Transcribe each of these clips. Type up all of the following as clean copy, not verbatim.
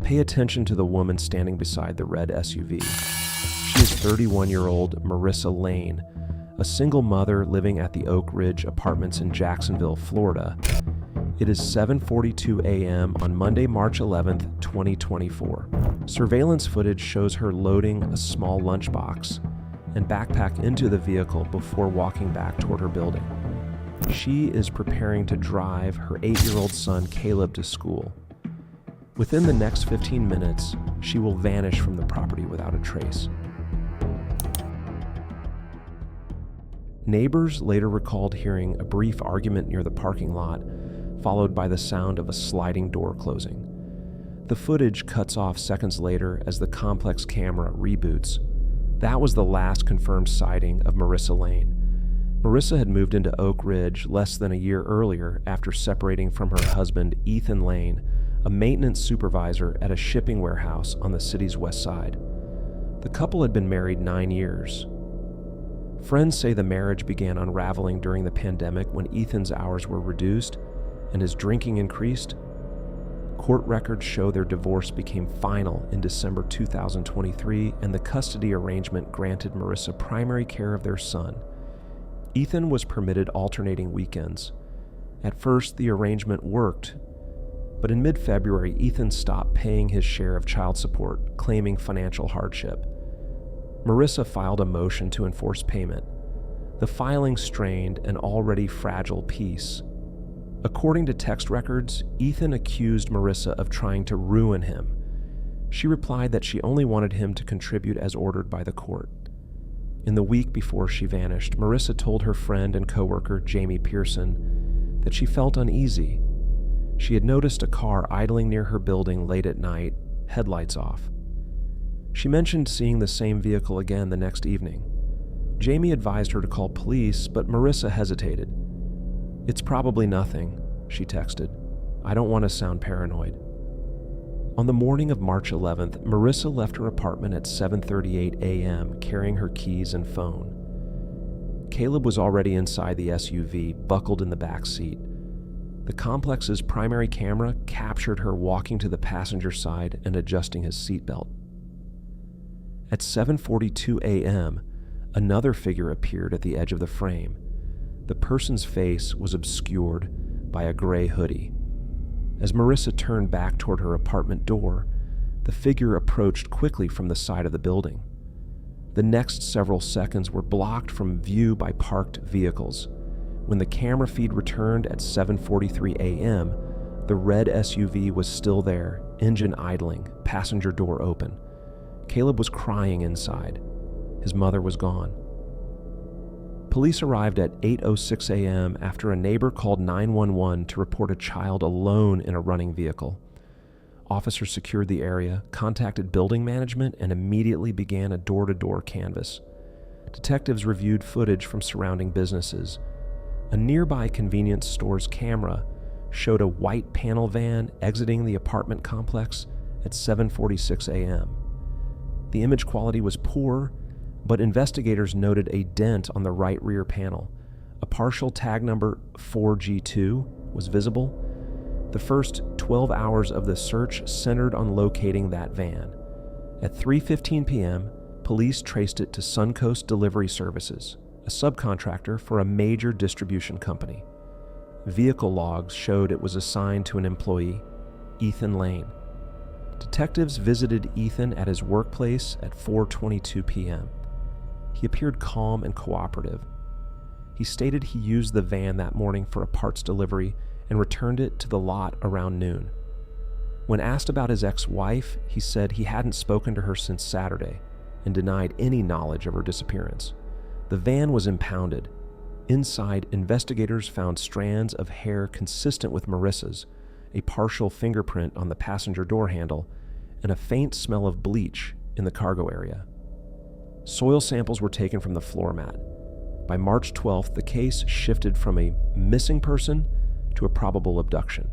Pay attention to the woman standing beside the red SUV. She is 31-year-old Marissa Lane, a single mother living at the Oak Ridge Apartments in Jacksonville, Florida. It is 7:42 a.m. on Monday, March 11th, 2024. Surveillance footage shows her loading a small lunchbox and backpack into the vehicle before walking back toward her building. She is preparing to drive her 8-year-old son Caleb to school. Within the next 15 minutes, she will vanish from the property without a trace. Neighbors later recalled hearing a brief argument near the parking lot, followed by the sound of a sliding door closing. The footage cuts off seconds later as the complex camera reboots. That was the last confirmed sighting of Marissa Lane. Marissa had moved into Oak Ridge less than a year earlier after separating from her husband, Ethan Lane, a maintenance supervisor at a shipping warehouse on the city's west side. The couple had been married 9 years. Friends say the marriage began unraveling during the pandemic when Ethan's hours were reduced and his drinking increased. Court records show their divorce became final in December 2023, and the custody arrangement granted Marissa primary care of their son. Ethan was permitted alternating weekends. At first, the arrangement worked, but in mid-February, Ethan stopped paying his share of child support, claiming financial hardship. Marissa filed a motion to enforce payment. The filing strained an already fragile peace. According to text records, Ethan accused Marissa of trying to ruin him. She replied that she only wanted him to contribute as ordered by the court. In the week before she vanished, Marissa told her friend and coworker, Jamie Pearson, that she felt uneasy. She had noticed a car idling near her building late at night, headlights off. She mentioned seeing the same vehicle again the next evening. Jamie advised her to call police, but Marissa hesitated. "It's probably nothing," she texted. "I don't want to sound paranoid." On the morning of March 11th, Marissa left her apartment at 7:38 a.m. carrying her keys and phone. Caleb was already inside the SUV, buckled in the back seat. The complex's primary camera captured her walking to the passenger side and adjusting his seatbelt. At 7:42 a.m., another figure appeared at the edge of the frame. The person's face was obscured by a gray hoodie. As Marissa turned back toward her apartment door, the figure approached quickly from the side of the building. The next several seconds were blocked from view by parked vehicles. When the camera feed returned at 7:43 a.m., the red SUV was still there, engine idling, passenger door open. Caleb was crying inside. His mother was gone. Police arrived at 8:06 a.m. after a neighbor called 911 to report a child alone in a running vehicle. Officers secured the area, contacted building management, and immediately began a door-to-door canvass. Detectives reviewed footage from surrounding businesses. A nearby convenience store's camera showed a white panel van exiting the apartment complex at 7:46 a.m. The image quality was poor, but investigators noted a dent on the right rear panel. A partial tag number 4G2 was visible. The first 12 hours of the search centered on locating that van. At 3:15 p.m., police traced it to Suncoast Delivery Services, a subcontractor for a major distribution company. Vehicle logs showed it was assigned to an employee, Ethan Lane. Detectives visited Ethan at his workplace at 4:22 p.m. He appeared calm and cooperative. He stated he used the van that morning for a parts delivery and returned it to the lot around noon. When asked about his ex-wife, he said he hadn't spoken to her since Saturday and denied any knowledge of her disappearance. The van was impounded. Inside, investigators found strands of hair consistent with Marissa's, a partial fingerprint on the passenger door handle, and a faint smell of bleach in the cargo area. Soil samples were taken from the floor mat. By March 12th, the case shifted from a missing person to a probable abduction.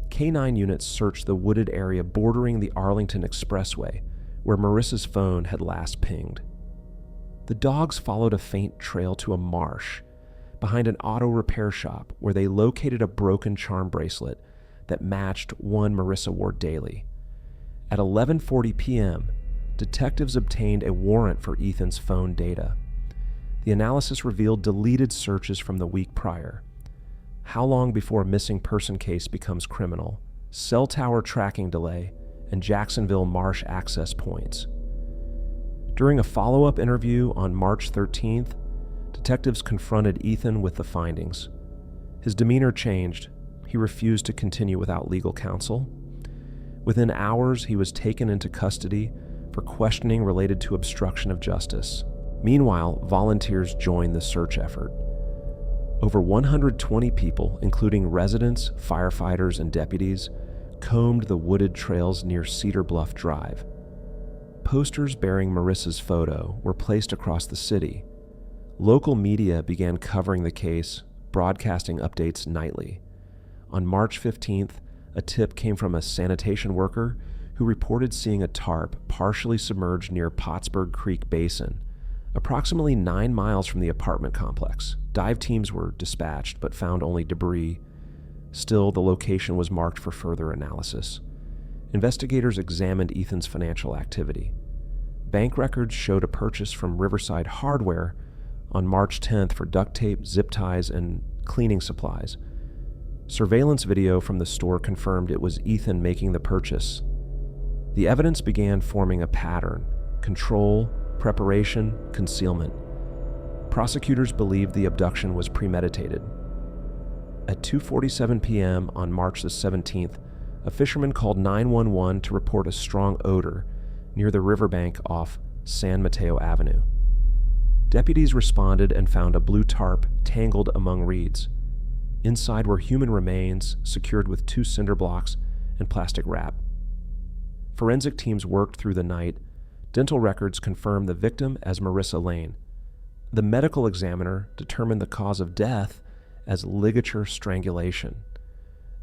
K-9 units searched the wooded area bordering the Arlington Expressway, where Marissa's phone had last pinged. The dogs followed a faint trail to a marsh behind an auto repair shop where they located a broken charm bracelet that matched one Marissa wore daily. At 11:40 p.m., detectives obtained a warrant for Ethan's phone data. The analysis revealed deleted searches from the week prior. How long before a missing person case becomes criminal, cell tower tracking delay, and Jacksonville marsh access points. During a follow-up interview on March 13th, detectives confronted Ethan with the findings. His demeanor changed. He refused to continue without legal counsel. Within hours, he was taken into custody for questioning related to obstruction of justice. Meanwhile, volunteers joined the search effort. Over 120 people, including residents, firefighters, and deputies, combed the wooded trails near Cedar Bluff Drive. Posters bearing Marissa's photo were placed across the city. Local media began covering the case, broadcasting updates nightly. On March 15th, a tip came from a sanitation worker who reported seeing a tarp partially submerged near Pottsburg Creek Basin, approximately 9 miles from the apartment complex. Dive teams were dispatched but found only debris. Still, the location was marked for further analysis. Investigators examined Ethan's financial activity. Bank records showed a purchase from Riverside Hardware on March 10th for duct tape, zip ties, and cleaning supplies. Surveillance video from the store confirmed it was Ethan making the purchase. The evidence began forming a pattern: control, preparation, concealment. Prosecutors believed the abduction was premeditated. At 2:47 p.m. on March the 17th, a fisherman called 911 to report a strong odor near the riverbank off San Mateo Avenue. Deputies responded and found a blue tarp tangled among reeds. Inside were human remains secured with 2 cinder blocks and plastic wrap. Forensic teams worked through the night. Dental records confirmed the victim as Marissa Lane. The medical examiner determined the cause of death as ligature strangulation.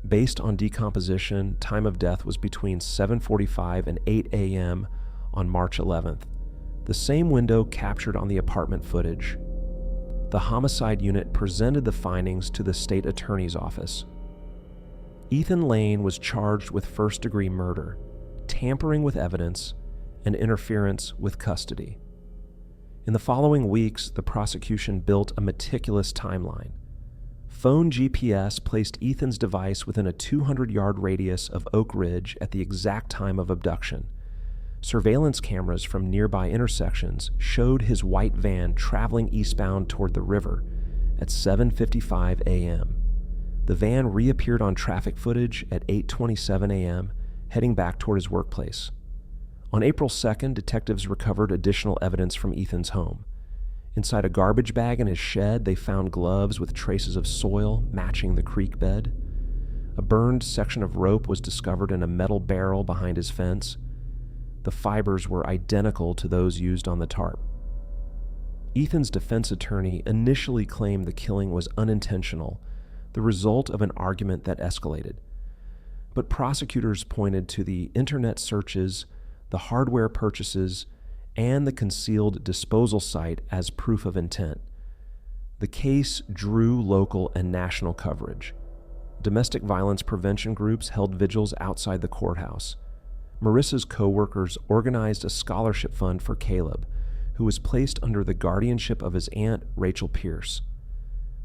Based on decomposition, time of death was between 7:45 and 8 a.m. on March 11th, the same window captured on the apartment footage. The homicide unit presented the findings to the state attorney's office. Ethan Lane was charged with first-degree murder, tampering with evidence, and interference with custody. In the following weeks, the prosecution built a meticulous timeline. Phone GPS placed Ethan's device within a 200-yard radius of Oak Ridge at the exact time of abduction. Surveillance cameras from nearby intersections showed his white van traveling eastbound toward the river at 7:55 a.m. The van reappeared on traffic footage at 8:27 a.m., heading back toward his workplace. On April 2nd, detectives recovered additional evidence from Ethan's home. Inside a garbage bag in his shed, they found gloves with traces of soil matching the creek bed. A burned section of rope was discovered in a metal barrel behind his fence. The fibers were identical to those used on the tarp. Ethan's defense attorney initially claimed the killing was unintentional, the result of an argument that escalated. But prosecutors pointed to the internet searches, the hardware purchases, and the concealed disposal site as proof of intent. The case drew local and national coverage. Domestic violence prevention groups held vigils outside the courthouse. Marissa's co-workers organized a scholarship fund for Caleb, who was placed under the guardianship of his aunt, Rachel Pierce.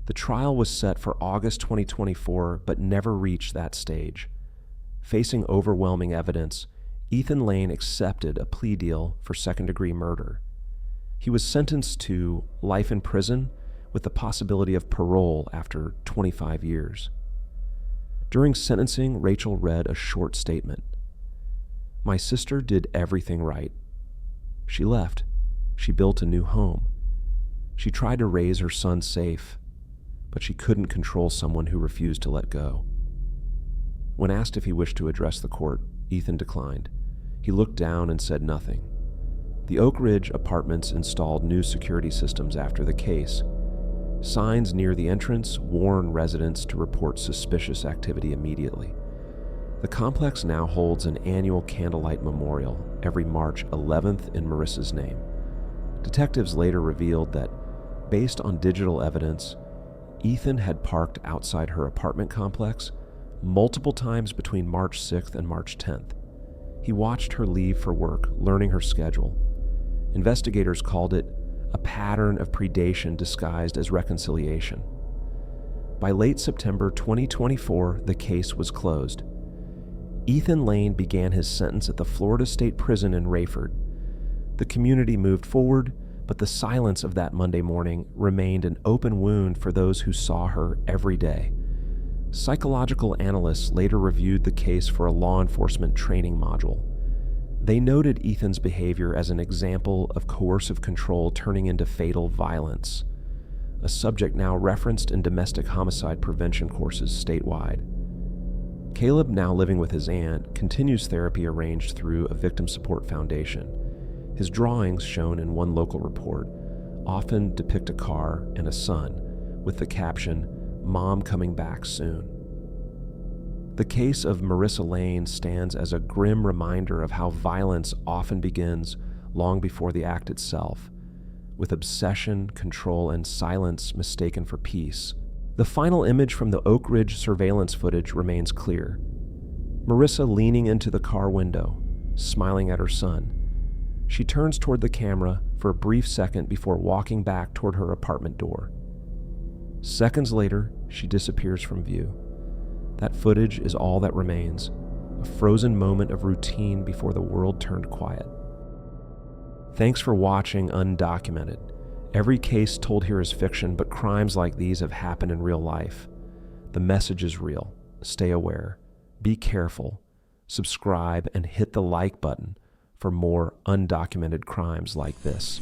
The trial was set for August 2024, but never reached that stage. Facing overwhelming evidence, Ethan Lane accepted a plea deal for second-degree murder. He was sentenced to life in prison with the possibility of parole after 25 years. During sentencing, Rachel read a short statement. "My sister did everything right. She left. She built a new home. She tried to raise her son safe, but she couldn't control someone who refused to let go." When asked if he wished to address the court, Ethan declined. He looked down and said nothing. The Oak Ridge Apartments installed new security systems after the case. Signs near the entrance warn residents to report suspicious activity immediately. The complex now holds an annual candlelight memorial every March 11th in Marissa's name. Detectives later revealed that, based on digital evidence, Ethan had parked outside her apartment complex multiple times between March 6th and March 10th. He watched her leave for work, learning her schedule. Investigators called it a pattern of predation disguised as reconciliation. By late September 2024, the case was closed. Ethan Lane began his sentence at the Florida State Prison in Rayford. The community moved forward, but the silence of that Monday morning remained an open wound for those who saw her every day. Psychological analysts later reviewed the case for a law enforcement training module. They noted Ethan's behavior as an example of coercive control turning into fatal violence, a subject now referenced in domestic homicide prevention courses statewide. Caleb, now living with his aunt, continues therapy arranged through a victim support foundation. His drawings, shown in one local report, often depict a car and a son, with the caption, "Mom coming back soon." The case of Marissa Lane stands as a grim reminder of how violence often begins long before the act itself, with obsession, control, and silence mistaken for peace. The final image from the Oak Ridge surveillance footage remains clear. Marissa leaning into the car window, smiling at her son. She turns toward the camera for a brief second before walking back toward her apartment door. Seconds later, she disappears from view. That footage is all that remains, a frozen moment of routine before the world turned quiet. Thanks for watching Undocumented. Every case told here is fiction, but crimes like these have happened in real life. The message is real. Stay aware. Be careful. Subscribe and hit the like button for more undocumented crimes like this.